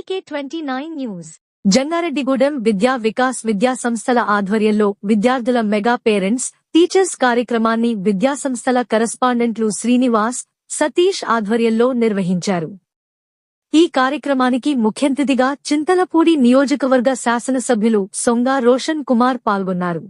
TK29 news Jangareddygudem విద్యా వికాస్ విద్యా సంస్థల ఆధ్వర్యంలో విద్యార్థుల మెగా పేరెంట్స్ టీచర్స్ కార్యక్రమాన్ని విద్యాసంస్థల కరెస్పాండెంట్లు శ్రీనివాస్, సతీష్ ఆధ్వర్యంలో నిర్వహించారు. ఈ కార్యక్రమానికి ముఖ్యఅతిథిగా చింతలపూడి నియోజకవర్గ శాసనసభ్యులు సొంగ రోషన్ కుమార్ పాల్గొన్నారు.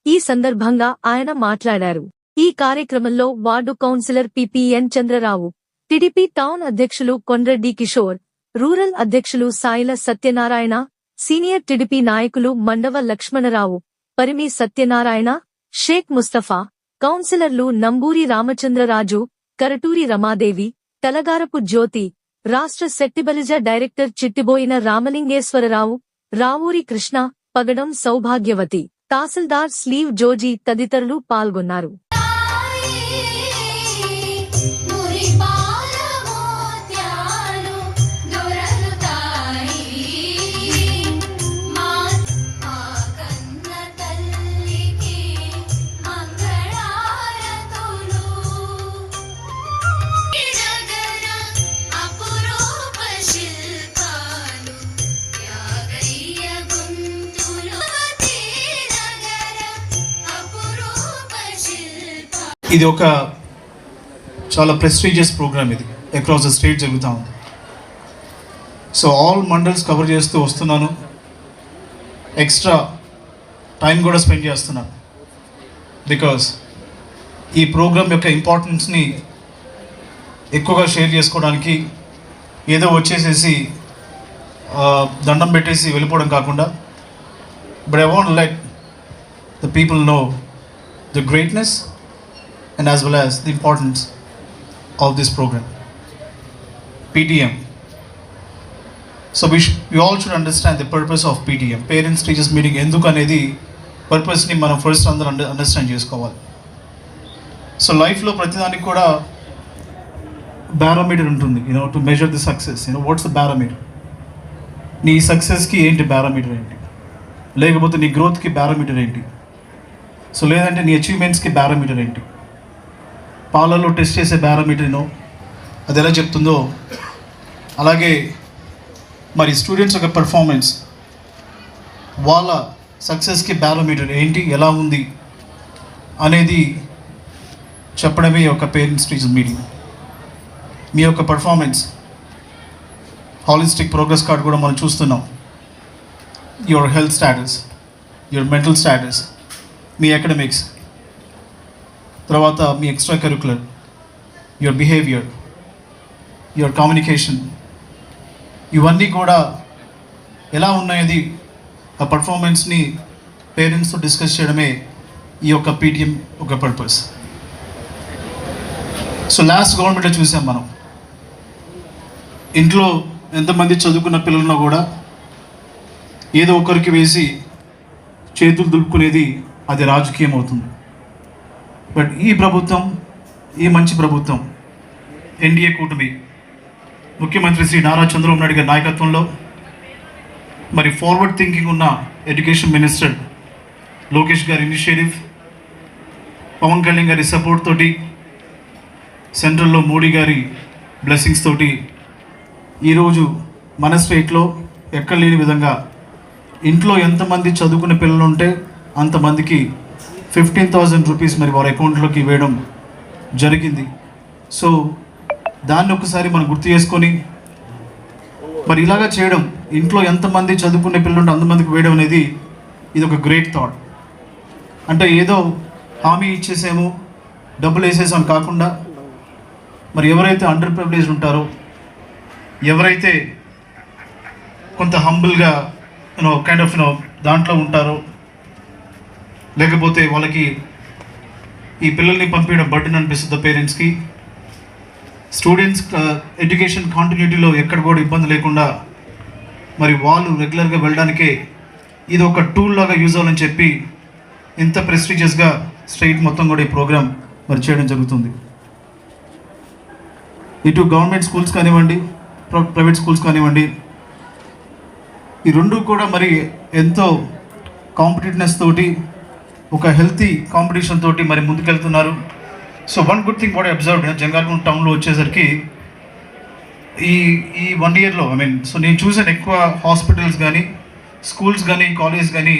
ఈ సందర్భంగా ఆయన మాట్లాడారు. ఈ కార్యక్రమంలో ward councillor PPN Chandrarao, TDP town అధ్యక్షులు కొండ్రెడ్డి కిషోర్, రూరల్ అధ్యక్షులు సాయిల సత్యనారాయణ, సీనియర్ టీడీపీ నాయకులు మండవ లక్ష్మణరావు, పరిమి సత్యనారాయణ, షేక్ ముస్తఫా, కౌన్సిలర్లు నంబూరి రామచంద్రరాజు, కరటూరి రమాదేవి, తలగారపు జ్యోతి, రాష్ట్ర శక్తిబలిజ డైరెక్టర్ చిట్టిబోయిన రామలింగేశ్వరరావు, రావూరి కృష్ణ, పగడం సౌభాగ్యవతి, తహసీల్దార్ స్లీవ్ జోజీ తదితరులు పాల్గొన్నారు. ఇది ఒక చాలా ప్రెస్టీజియస్ ప్రోగ్రామ్. ఇది అక్రాస్ ద స్టేట్ జరుగుతూ ఉంది. సో ఆల్ మండల్స్ కవర్ చేస్తూ వస్తున్నాను. ఎక్స్ట్రా టైం కూడా స్పెండ్ చేస్తున్నాను. బికాస్ ఈ ప్రోగ్రామ్ యొక్క ఇంపార్టెన్స్ని ఎక్కువగా షేర్ చేసుకోవడానికి ఏదో వచ్చేసేసి దండం పెట్టేసి వెళ్ళిపోవడం కాకుండా, but I want let the people know the greatness and as well as the importance of this program, PTM. So we all should understand the purpose of PTM, Parents Teachers Meeting. Enduku anedi purpose ni manam first andaru understand chesukovali. So life lo prati daniki kuda barometer untundi, to measure the success. What's the barometer? Nee success ki enti barometer enti, lekapothe nee growth ki barometer enti, so ledante nee achievements ki barometer enti, పాలలో test చేసే బారోమీటర్ను అది ఎలా చెప్తుందో అలాగే మరి students యొక్క performance, వాళ్ళ సక్సెస్కి బారోమీటర్ ఏంటి, ఎలా ఉంది అనేది చెప్పడమే ఈ యొక్క పేరెంట్స్ టీచర్స్ మీటింగ్. మీ యొక్క పెర్ఫార్మెన్స్ హాలిస్టిక్ ప్రోగ్రెస్ కార్డ్ కూడా మనం చూస్తున్నాం. Your health status, your mental status, మీ అకాడమిక్స్, తర్వాత మీ extra curricular, your behaviour, your communication, ఇవన్నీ కూడా ఎలా ఉన్నాయది ఆ పర్ఫార్మెన్స్ని పేరెంట్స్తో డిస్కస్ చేయడమే ఈ యొక్క పీటీఎం ఒక పర్పస్. సో లాస్ట్ గవర్నమెంట్లో చూసాం మనం, ఇంట్లో ఎంతమంది చదువుకున్న పిల్లలున్నా కూడా ఏదో ఒకరికి వేసి చేతులు దులుపుకునేది అది రాజకీయం అవుతుంది. బట్ ఈ ప్రభుత్వం, ఈ మంచి ప్రభుత్వం, ఎన్డీఏ కూటమి, ముఖ్యమంత్రి శ్రీ నారా చంద్రబాబు నాయుడు గారి నాయకత్వంలో మరి ఫార్వర్డ్ థింకింగ్ ఉన్న ఎడ్యుకేషన్ మినిస్టర్ లోకేష్ గారి ఇనిషియేటివ్, పవన్ కళ్యాణ్ గారి సపోర్ట్ తోటి, సెంట్రల్లో మోడీ గారి బ్లెస్సింగ్స్ తోటి ఈరోజు మన స్టేట్లో ఎక్కడ లేని విధంగా ఇంట్లో ఎంతమంది చదువుకునే పిల్లలు ఉంటే అంతమందికి 15,000 రూపీస్ మరి వారి అకౌంట్లోకి వేయడం జరిగింది. సో దాన్ని ఒకసారి మనం గుర్తు చేసుకొని మరి ఇలాగా చేయడం, ఇంట్లో ఎంతమంది చదువుకునే పిల్లలు ఉంటే అంతమందికి వేయడం అనేది ఇది ఒక గ్రేట్ థాట్. అంటే ఏదో హామీ ఇచ్చేసాము, డబ్బులు వేసేసాం కాకుండా, మరి ఎవరైతే అండర్ ప్రివిలేజ్ ఉంటారో, ఎవరైతే కొంత హంబుల్గా దాంట్లో ఉంటారో, లేకపోతే వాళ్ళకి ఈ పిల్లల్ని పంపించడం బర్డెన్ అనిపిస్తుంది పేరెంట్స్కి, స్టూడెంట్స్ ఎడ్యుకేషన్ కంటిన్యూటీలో ఎక్కడ కూడా ఇబ్బంది లేకుండా మరి వాళ్ళు రెగ్యులర్గా వెళ్ళడానికే ఇది ఒక టూల్ లాగా యూజ్ అవ్వాలని చెప్పి ఇంత ప్రెస్టీజియస్గా స్టేట్ మొత్తం కూడా ఈ ప్రోగ్రామ్ మరి చేయడం జరుగుతుంది. ఇటు గవర్నమెంట్ స్కూల్స్ కానివ్వండి, ప్రైవేట్ స్కూల్స్ కానివ్వండి, ఈ రెండు కూడా మరి ఎంతో కాంపిటేటివ్నెస్ తోటి, ఒక హెల్తీ కాంపిటీషన్ తోటి మరి ముందుకెళ్తున్నారు. So one good thing what I observed, Jangareddygudem టౌన్లో వచ్చేసరికి ఈ ఈ 1 yearలో సో నేను చూసాను ఎక్కువ హాస్పిటల్స్ కానీ స్కూల్స్ కానీ కాలేజ్ కానీ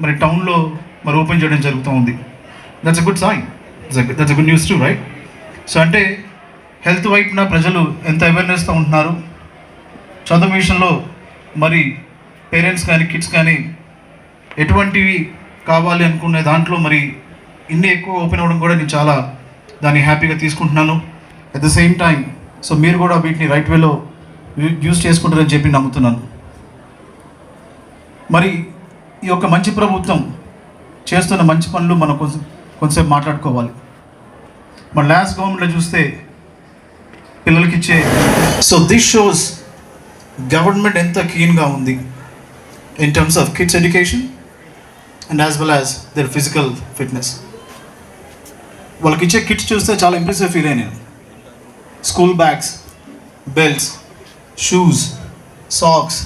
మరి టౌన్లో మరి ఓపెన్ చేయడం జరుగుతూ ఉంది. That's a good sign, that's a good news to right. So అంటే హెల్త్ వైపున ప్రజలు ఎంత అవేర్నెస్తో ఉంటున్నారు, చదువు విషయంలో మరి పేరెంట్స్ కానీ కిడ్స్ కానీ ఎటువంటివి కావాలి అనుకునే దాంట్లో మరి ఇన్ని ఎక్కువ ఓపెన్ అవ్వడం కూడా నేను చాలా దాన్ని హ్యాపీగా తీసుకుంటున్నాను. At the same time so మీరు కూడా వీటిని రైట్ వేలో యూజ్ చేసుకుంటారని చెప్పి నమ్ముతున్నాను. మరి ఈ యొక్క మంచి ప్రభుత్వం చేస్తున్న మంచి పనులు మనం కొంచెంసేపు మాట్లాడుకోవాలి. మన లాస్ట్ గవర్నమెంట్లో చూస్తే పిల్లలకి ఇచ్చే సో దిస్ షోస్ గవర్నమెంట్ ఎంత కీన్గా ఉంది in terms of kids education and as well as their physical fitness. వాళ్ళకి ఇచ్చే కిట్స్ చూస్తే చాలా ఇంప్రెసివ్ ఫీల్ అయ్యాను నేను. School bags, belts, shoes, socks,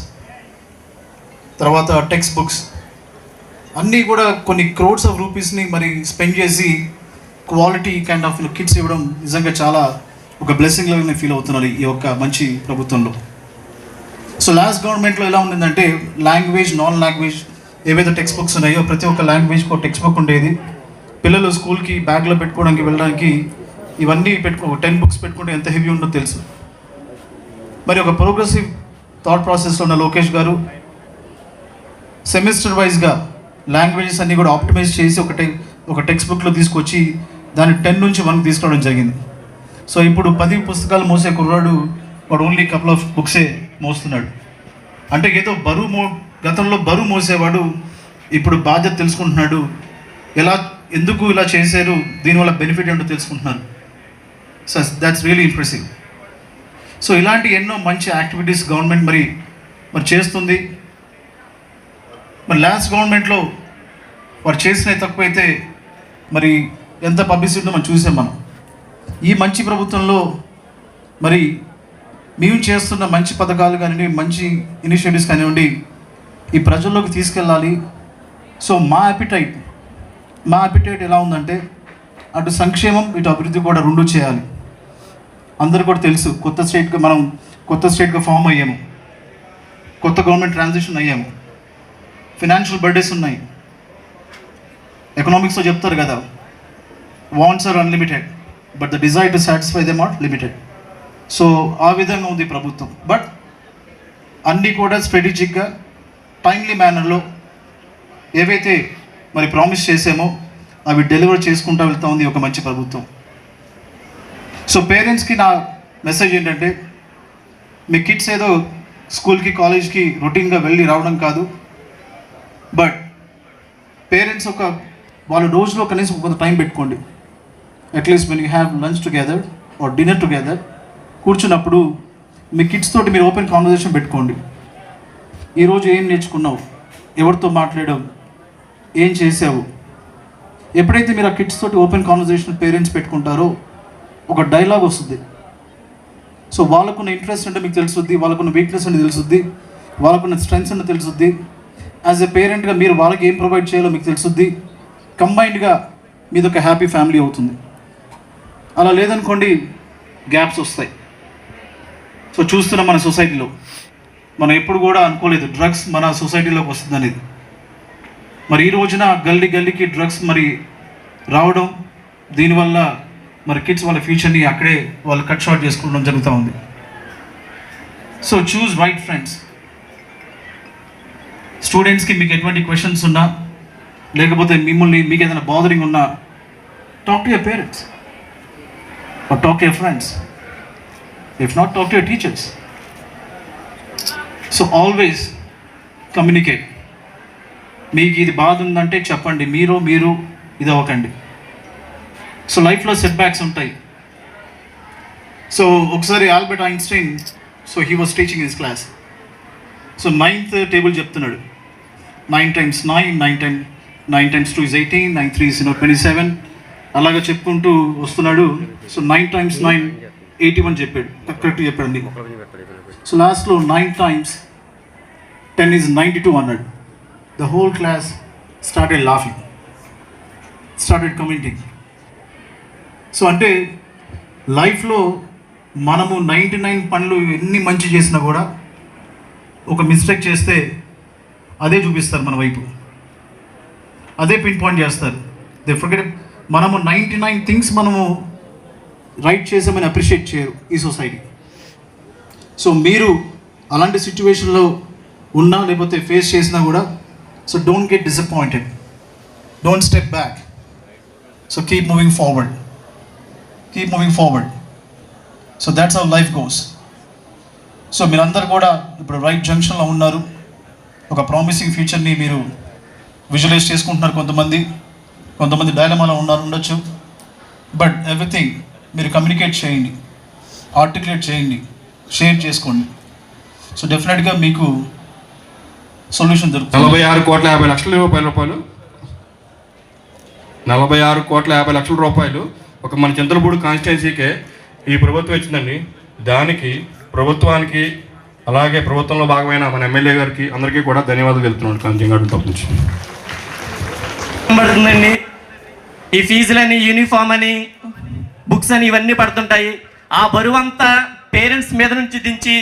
తర్వాత టెక్స్ట్ బుక్స్ అన్నీ కూడా కొన్ని క్రోడ్స్ ఆఫ్ రూపీస్ని మరి స్పెండ్ చేసి క్వాలిటీ కైండ్ ఆఫ్ కిట్స్ ఇవ్వడం నిజంగా చాలా ఒక బ్లెస్సింగ్ లాగా నేను ఫీల్ అవుతున్నాను ఈ యొక్క మంచి ప్రభుత్వంలో. సో లాస్ట్ గవర్నమెంట్లో ఎలా ఉండిందంటే లాంగ్వేజ్, నాన్ లాంగ్వేజ్ ఏవైతే టెక్స్ట్ బుక్స్ ఉన్నాయో ప్రతి ఒక్క లాంగ్వేజ్కి ఒక టెక్స్ట్ బుక్ ఉండేది. పిల్లలు స్కూల్కి బ్యాగ్లో పెట్టుకోవడానికి వెళ్ళడానికి ఇవన్నీ 10 బుక్స్ పెట్టుకుంటే ఎంత హెవీ ఉందో తెలుసు. మరి ఒక ప్రోగ్రెసివ్ థాట్ ప్రాసెస్లో ఉన్న లోకేష్ గారు సెమిస్టర్ వైజ్గా లాంగ్వేజెస్ అన్నీ కూడా ఆప్టిమైజ్ చేసి ఒక టెక్స్ట్ బుక్లో తీసుకొచ్చి దాన్ని 10 నుంచి 1 తీసుకోవడం జరిగింది. సో ఇప్పుడు 10 పుస్తకాలు మోసే కుర్రాడు వాడు ఓన్లీ కపుల్ ఆఫ్ బుక్సే మోస్తున్నాడు. అంటే ఏదో గతంలో బరువు మోసేవాడు ఇప్పుడు బాధ్యత తెలుసుకుంటున్నాడు, ఎందుకు ఇలా చేశారు, దీనివల్ల బెనిఫిట్ ఏంటో తెలుసుకుంటున్నాను. So that's really impressive. So ఇలాంటి ఎన్నో మంచి యాక్టివిటీస్ గవర్నమెంట్ మరి చేస్తుంది. మరి లాస్ట్ గవర్నమెంట్లో వారు చేసినవి తక్కువైతే మరి ఎంత పబ్లిసిటీ మనం చూసాం. మనం ఈ మంచి ప్రభుత్వంలో మరి మేము చేస్తున్న మంచి పథకాలు కానివ్వండి, మంచి ఇనిషియేటివ్స్ కానివ్వండి ఈ ప్రజల్లోకి తీసుకెళ్ళాలి. సో మా అపిటైట్ ఎలా ఉందంటే అటు సంక్షేమం ఇటు అభివృద్ధి కూడా 2 చేయాలి. అందరూ కూడా తెలుసు మనం కొత్త స్టేట్గా ఫామ్ అయ్యాము, కొత్త గవర్నమెంట్ ట్రాన్సిషన్ అయ్యాము, ఫినాన్షియల్ బర్డెన్స్ ఉన్నాయి. ఎకనామిక్స్లో చెప్తారు కదా, wants are unlimited but the desire to satisfy them are limited. So ఆ విధంగా ఉంది ప్రభుత్వం. బట్ అన్నీ కూడా స్ట్రాటజిక్గా టైమ్లీ మేనర్లో ఏవైతే మరి ప్రామిస్ చేసామో అవి డెలివర్ చేసుకుంటూ వెళ్తూ ఉంది ఒక మంచి ప్రభుత్వం. సో పేరెంట్స్కి నా మెసేజ్ ఏంటంటే మీ కిడ్స్ ఏదో స్కూల్కి కాలేజ్కి రొటీన్గా వెళ్ళి రావడం కాదు, బట్ పేరెంట్స్ వాళ్ళ రోజులో కనీసం కొంత టైం పెట్టుకోండి. At least when you have lunch together are dinner together కూర్చున్నప్పుడు మీ కిడ్స్ తోటి మీరు ఓపెన్ కాన్వర్జేషన్ పెట్టుకోండి. ఈరోజు ఏం నేర్చుకున్నావు, ఎవరితో మాట్లాడావు, ఏం చేసావు. ఎప్పుడైతే మీరు ఆ కిడ్స్ తోటి ఓపెన్ కాన్వర్జేషన్ పేరెంట్స్ పెట్టుకుంటారో ఒక డైలాగ్ వస్తుంది. సో వాళ్ళకున్న ఇంట్రెస్ట్ అంటే మీకు తెలుస్తుంది, వాళ్ళకున్న వీక్నెస్ అంటే తెలుస్తుంది, వాళ్ళకున్న స్ట్రెంగ్స్ అంటే తెలుస్తుంది. యాజ్ ఎ పేరెంట్గా మీరు వాళ్ళకి ఏం ప్రొవైడ్ చేయాలో మీకు తెలుస్తుంది. కంబైన్డ్గా మీది ఒక హ్యాపీ ఫ్యామిలీ అవుతుంది. అలా లేదనుకోండి గ్యాప్స్ వస్తాయి. సో చూస్తున్నాం మన సొసైటీలో, మనం ఎప్పుడు కూడా అనుకోలేదు డ్రగ్స్ మన సొసైటీలోకి వస్తుంది అనేది. మరి ఈ రోజున గల్లీకి డ్రగ్స్ మరి రావడం, దీనివల్ల మరి కిడ్స్ వాళ్ళ ఫ్యూచర్ని అక్కడే వాళ్ళు కట్ షార్ట్ చేసుకోవడం జరుగుతూ ఉంది. So choose right friends. స్టూడెంట్స్కి మీకు ఎటువంటి క్వశ్చన్స్ ఉన్నా లేకపోతే మీకు ఏదైనా బాదరింగ్ ఉన్నా talk to your parents or talk to your friends. If not, talk to your teachers. So always communicate. మీకు ఇది బాధ ఉందంటే చెప్పండి, మీరు ఇది అవ్వకండి. సో లైఫ్లో సెట్ బ్యాక్స్ ఉంటాయి. సో ఒకసారి Albert Einstein he was teaching his class. So 9th table చెప్తున్నాడు. 9 times 9, 9 times 2 is 18, 9 3 is 27 అలాగా చెప్పుకుంటూ వస్తున్నాడు. సో 9 times 9 81 చెప్పాడు, కరెక్ట్ చెప్పాడు నీకు. సో లాస్ట్లో 9 times 10 is 92 అన్నాడు. The whole class started laughing, started commenting. So అంటే లైఫ్లో మనము 99 పనులు ఎన్ని మంచి చేసినా కూడా ఒక మిస్టేక్ చేస్తే అదే చూపిస్తారు మన వైపు, అదే పిన్ పాయింట్ చేస్తారు. They forget. మనము 99 థింగ్స్ మనము రైట్ చేసామని అప్రిషియేట్ చేయరు ఈ సొసైటీ. సో మీరు అలాంటి సిచ్యువేషన్లో ఉన్నా లేకపోతే ఫేస్ చేసినా కూడా, so don't get disappointed, don't step back. So keep moving forward, keep moving forward. So that's how life goes. So మీరందరూ కూడా ఇప్పుడు రైట్ జంక్షన్లో ఉన్నారు. ఒక ప్రామిసింగ్ ఫ్యూచర్ని మీరు విజువలైజ్ చేసుకుంటున్నారు. కొంతమంది డైలమాలో ఉండొచ్చు. బట్ ఎవ్రీథింగ్ మీరు కమ్యూనికేట్ చేయండి, ఆర్టికులేట్ చేయండి, షేర్ చేసుకోండి. సో డెఫినెట్గా మీకు సొల్యూషన్ దొరుకుతుంది. 46,50,00,000 రూపాయలు ఒక మన చింతలపూడి కాన్స్టిట్యున్సీకే ఈ ప్రభుత్వం ఇచ్చిందండి. దానికి ప్రభుత్వానికి అలాగే ప్రభుత్వంలో భాగమైన మన ఎమ్మెల్యే గారికి అందరికీ కూడా ధన్యవాదాలు తెలుపుతున్నాను. కాంతిగాడు తప్పు నుంచి పడుతుందండి. ఈ ఫీజులని, యూనిఫామ్ అని, బుక్స్ అని ఇవన్నీ పడుతుంటాయి. ఆ బరువంతా పేరెంట్స్ మీద నుంచి దించి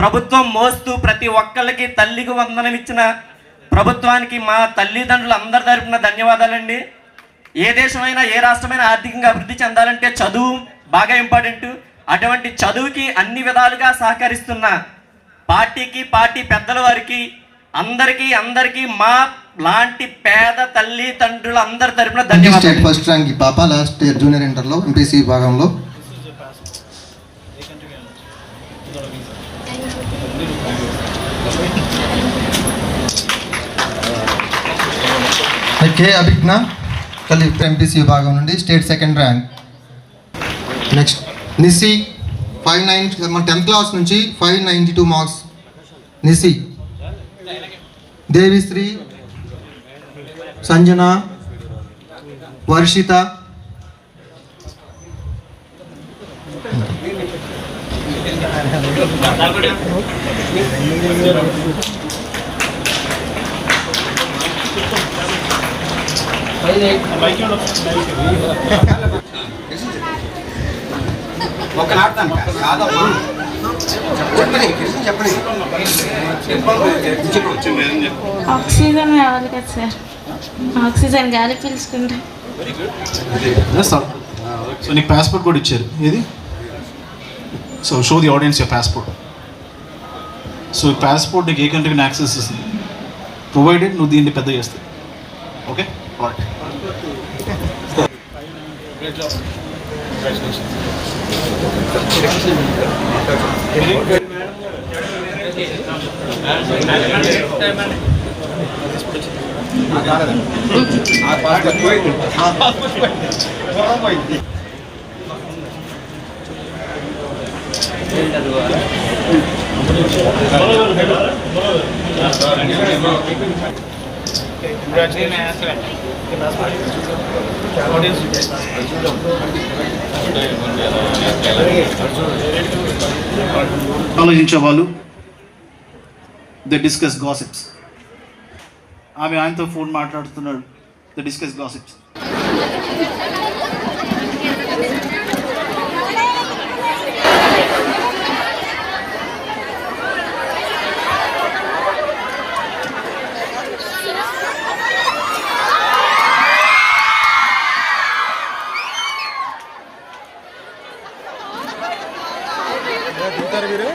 ప్రభుత్వం మోస్తూ ప్రతి ఒక్కళ్ళకి తల్లికి వందనం ఇచ్చిన ప్రభుత్వానికి మా తల్లిదండ్రులు అందరి తరపున ధన్యవాదాలండి. ఏ దేశమైనా ఏ రాష్ట్రమైనా ఆర్థికంగా అభివృద్ధి చెందాలంటే చదువు బాగా ఇంపార్టెంట్. అటువంటి చదువుకి అన్ని విధాలుగా సహకరిస్తున్న పార్టీ పెద్దల వారికి అందరికీ మా లాంటి పేద తల్లిదండ్రులు అందరి తరపున ధన్యవాదాలు. స్టేట్ ఫస్ట్ ర్యాంక్ పాప లాస్ట్ ఇయర్ జూనియర్ ఇంటర్లో ఎంపీసీ విభాగంలో. కే అభిజ్ఞ కలి ఎంపీసీ విభాగం నుండి స్టేట్ సెకండ్ ర్యాంక్. నెక్స్ట్ నిసి 59 మన 10th క్లాస్ నుంచి 592 మార్క్స్. నిసి దేవిశ్రీ, సంజన, వర్షిత, ఆక్సిజన్ కావాలి కదా సార్, ఆక్సిజన్ గాలి పీల్చుకుంటా. సో నీకు పాస్పోర్ట్ కూడా ఇచ్చారు ఏది? So show the audience your passport. So passport నీకు ఏ కంట్రీకి యాక్సెస్ ఇస్తుంది, ప్రొవైడెడ్ నువ్వు దీన్ని పెద్ద చేస్తావు. ఓకే, ఆలోచించే వాళ్ళు ద డిస్కస్ గాసిప్స్. ఆమె ఆయనతో ఫోన్ మాట్లాడుతున్నాడు. The discuss gossips. మీరు